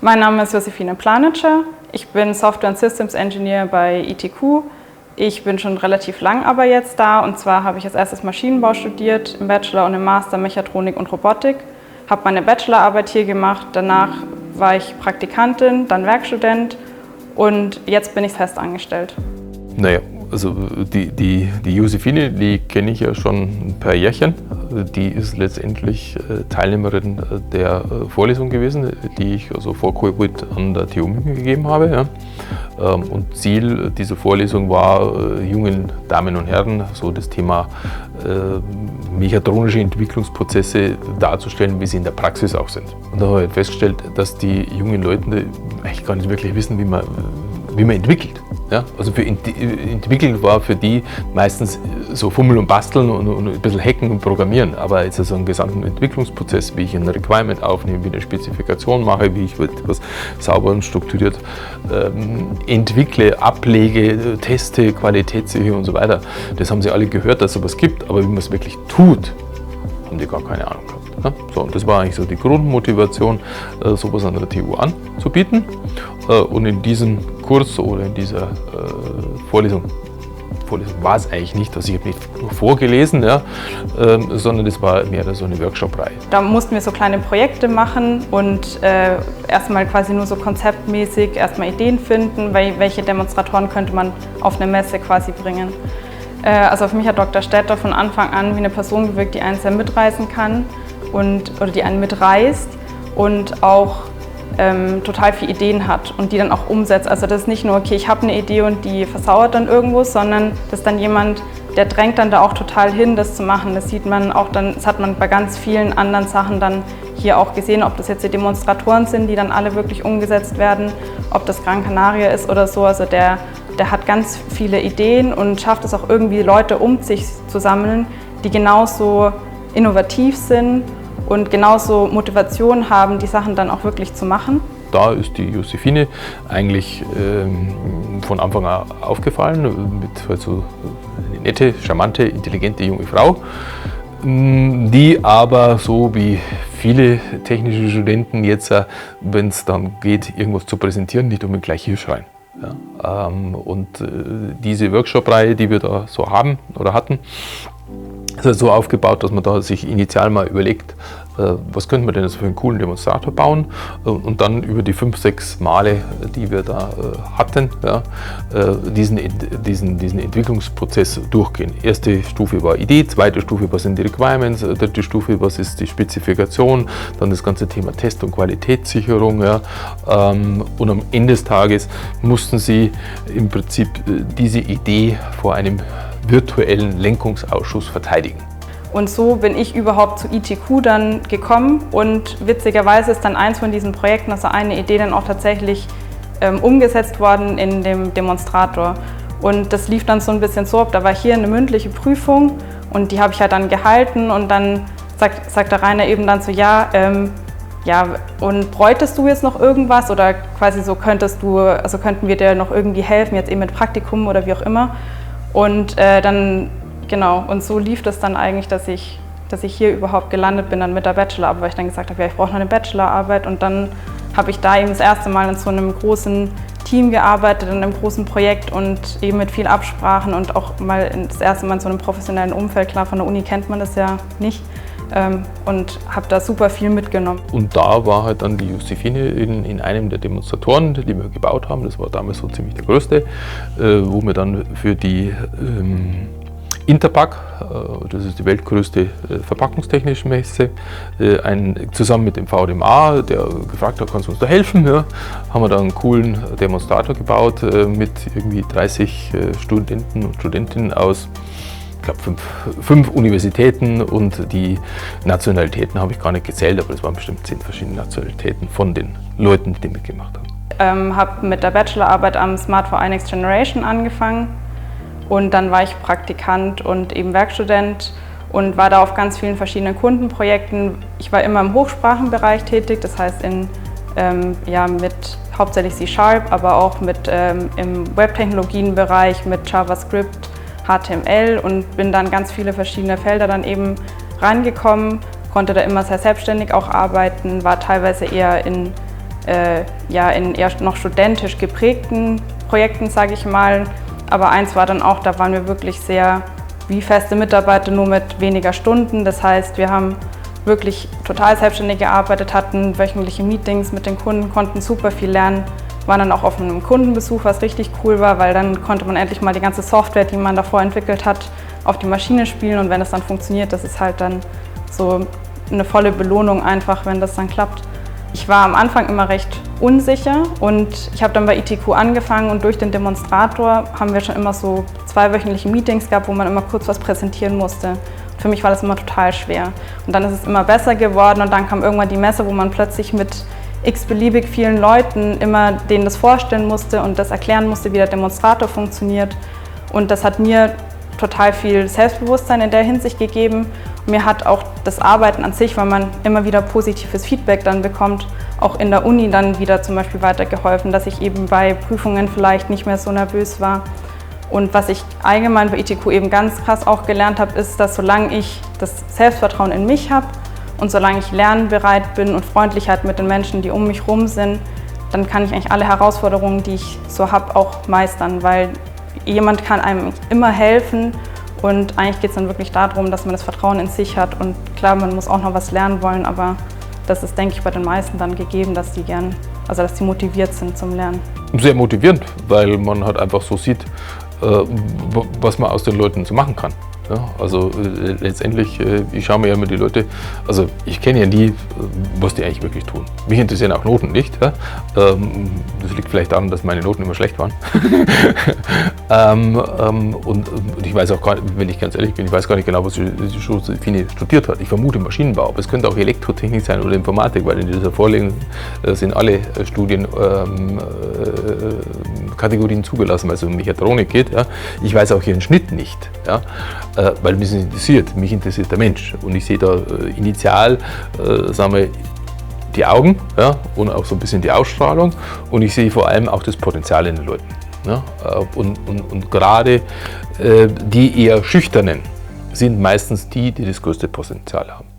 Mein Name ist Josefine Planitscher. Ich bin Software and Systems Engineer bei ITQ. Ich bin schon relativ lang aber jetzt da, und zwar habe ich als erstes Maschinenbau studiert, im Bachelor und im Master Mechatronik und Robotik. Habe meine Bachelorarbeit hier gemacht, danach war ich Praktikantin, dann Werkstudent und jetzt bin ich fest angestellt. Naja, also die Josefine, die kenne ich ja schon ein paar Jährchen. Die ist letztendlich Teilnehmerin der Vorlesung gewesen, die ich also vor Covid an der TU München gegeben habe. Ja. Und Ziel dieser Vorlesung war, jungen Damen und Herren so das Thema mechatronische Entwicklungsprozesse darzustellen, wie sie in der Praxis auch sind. Und da habe ich festgestellt, dass die jungen Leute eigentlich gar nicht wirklich wissen, wie man entwickelt. Ja? Also entwickelt war für die meistens so Fummeln und Basteln und ein bisschen Hacken und Programmieren. Aber jetzt so einen gesamten Entwicklungsprozess, wie ich ein Requirement aufnehme, wie ich eine Spezifikation mache, wie ich etwas sauber und strukturiert entwickle, ablege, teste, qualitätssichere und so weiter. Das haben sie alle gehört, dass es sowas gibt, aber wie man es wirklich tut, haben die gar keine Ahnung gehabt. Ja? So, und das war eigentlich so die Grundmotivation, sowas an der TU anzubieten. Und in diesem Kurs oder in dieser Vorlesung war es eigentlich nicht, also ich habe nicht nur vorgelesen, ja, sondern es war mehr so eine Workshop-Reihe. Da mussten wir so kleine Projekte machen und erstmal quasi nur so konzeptmäßig erstmal Ideen finden, welche Demonstratoren könnte man auf eine Messe quasi bringen. Also auf mich hat Dr. Stetter von Anfang an wie eine Person gewirkt, die einen sehr mitreißen kann oder die einen mitreißt und auch total viele Ideen hat und die dann auch umsetzt. Also das ist nicht nur, okay, ich habe eine Idee und die versauert dann irgendwo, sondern das ist dann jemand, der drängt dann da auch total hin, das zu machen. Das sieht man auch dann, das hat man bei ganz vielen anderen Sachen dann hier auch gesehen, ob das jetzt die Demonstratoren sind, die dann alle wirklich umgesetzt werden, ob das Gran Canaria ist oder so. Also der hat ganz viele Ideen und schafft es auch irgendwie, Leute um sich zu sammeln, die genauso innovativ sind und genauso Motivation haben, die Sachen dann auch wirklich zu machen. Da ist die Josefine eigentlich von Anfang an aufgefallen, mit halt so eine nette, charmante, intelligente junge Frau, die aber so wie viele technische Studenten jetzt, wenn es dann geht, irgendwas zu präsentieren, nicht unbedingt gleich hier schreien. Ja, und diese Workshop-Reihe, die wir da so haben oder hatten, ist halt so aufgebaut, dass man da sich initial mal überlegt, was könnte man denn jetzt für einen coolen Demonstrator bauen, und dann über die 5-6 Male, die wir da hatten, ja, diesen Entwicklungsprozess durchgehen. Erste Stufe war Idee, zweite Stufe, was sind die Requirements, dritte Stufe, was ist die Spezifikation, dann das ganze Thema Test- und Qualitätssicherung. Ja, und am Ende des Tages mussten sie im Prinzip diese Idee vor einem virtuellen Lenkungsausschuss verteidigen. Und so bin ich überhaupt zu ITQ dann gekommen und witzigerweise ist dann eins von diesen Projekten, also eine Idee, dann auch tatsächlich umgesetzt worden in dem Demonstrator. Und das lief dann so ein bisschen so ab, da war hier eine mündliche Prüfung und die habe ich halt dann gehalten und dann sagt der Rainer eben dann so, ja, und bräuchtest du jetzt noch irgendwas oder quasi so könnten wir dir noch irgendwie helfen, jetzt eben mit Praktikum oder wie auch immer. Und genau, und so lief das dann eigentlich, dass ich hier überhaupt gelandet bin dann mit der Bachelorarbeit, weil ich dann gesagt habe, ja, ich brauche noch eine Bachelorarbeit und dann habe ich da eben das erste Mal in so einem großen Team gearbeitet, in einem großen Projekt und eben mit viel Absprachen und auch mal das erste Mal in so einem professionellen Umfeld, klar, von der Uni kennt man das ja nicht. Und habe da super viel mitgenommen. Und da war halt dann die Josefine in einem der Demonstratoren, die wir gebaut haben, das war damals so ziemlich der größte, wo wir dann für die Interpack, das ist die weltgrößte verpackungstechnische Messe, zusammen mit dem VDMA, der gefragt hat, kannst du uns da helfen? Ja, haben wir da einen coolen Demonstrator gebaut mit irgendwie 30 Studenten und Studentinnen aus, ich glaube, 5 Universitäten, und die Nationalitäten habe ich gar nicht gezählt, aber es waren bestimmt 10 verschiedene Nationalitäten von den Leuten, die mitgemacht haben. Habe mit der Bachelorarbeit am Smart for Next Generation angefangen und dann war ich Praktikant und eben Werkstudent und war da auf ganz vielen verschiedenen Kundenprojekten. Ich war immer im Hochsprachenbereich tätig, das heißt mit hauptsächlich C#, aber auch im Webtechnologienbereich mit JavaScript, HTML und bin dann ganz viele verschiedene Felder dann eben reingekommen, konnte da immer sehr selbstständig auch arbeiten, war teilweise eher in ja, in eher noch studentisch geprägten Projekten, sage ich mal. Aber eins war dann auch, da waren wir wirklich sehr wie feste Mitarbeiter, nur mit weniger Stunden. Das heißt, wir haben wirklich total selbstständig gearbeitet, hatten wöchentliche Meetings mit den Kunden, konnten super viel lernen, waren dann auch auf einem Kundenbesuch, was richtig cool war, weil dann konnte man endlich mal die ganze Software, die man davor entwickelt hat, auf die Maschine spielen und wenn es dann funktioniert, das ist halt dann so eine volle Belohnung einfach, wenn das dann klappt. Ich war am Anfang immer recht unsicher und ich habe dann bei ITQ angefangen und durch den Demonstrator haben wir schon immer so 2 wöchentliche Meetings gehabt, wo man immer kurz was präsentieren musste. Für mich war das immer total schwer. Und dann ist es immer besser geworden und dann kam irgendwann die Messe, wo man plötzlich mit x-beliebig vielen Leuten immer denen das vorstellen musste und das erklären musste, wie der Demonstrator funktioniert. Und das hat mir total viel Selbstbewusstsein in der Hinsicht gegeben. Mir hat auch das Arbeiten an sich, weil man immer wieder positives Feedback dann bekommt, auch in der Uni dann wieder zum Beispiel weitergeholfen, dass ich eben bei Prüfungen vielleicht nicht mehr so nervös war. Und was ich allgemein bei ITQ eben ganz krass auch gelernt habe, ist, dass solange ich das Selbstvertrauen in mich habe und solange ich lernbereit bin und Freundlichkeit mit den Menschen, die um mich rum sind, dann kann ich eigentlich alle Herausforderungen, die ich so habe, auch meistern, weil jemand kann einem immer helfen und eigentlich geht es dann wirklich darum, dass man das Vertrauen in sich hat und klar, man muss auch noch was lernen wollen, aber das ist, denke ich, bei den meisten dann gegeben, dass die dass die motiviert sind zum Lernen. Sehr motivierend, weil man halt einfach so sieht, was man aus den Leuten so machen kann. Ja, also letztendlich, ich schaue mir ja immer die Leute, also ich kenne ja nie, was die eigentlich wirklich tun. Mich interessieren auch Noten nicht. Ja? Das liegt vielleicht daran, dass meine Noten immer schlecht waren. Und ich weiß auch gar nicht, wenn ich ganz ehrlich bin, ich weiß gar nicht genau, was Josephine studiert hat. Ich vermute Maschinenbau, aber es könnte auch Elektrotechnik sein oder Informatik, weil in dieser Vorlesung sind alle Studienkategorien zugelassen, weil es um Mechatronik geht. Ja? Ich weiß auch ihren Schnitt nicht. Ja? Weil mich interessiert der Mensch und ich sehe da initial, sagen wir, die Augen, ja, und auch so ein bisschen die Ausstrahlung und ich sehe vor allem auch das Potenzial in den Leuten. Ja, und gerade die eher Schüchternen sind meistens die das größte Potenzial haben.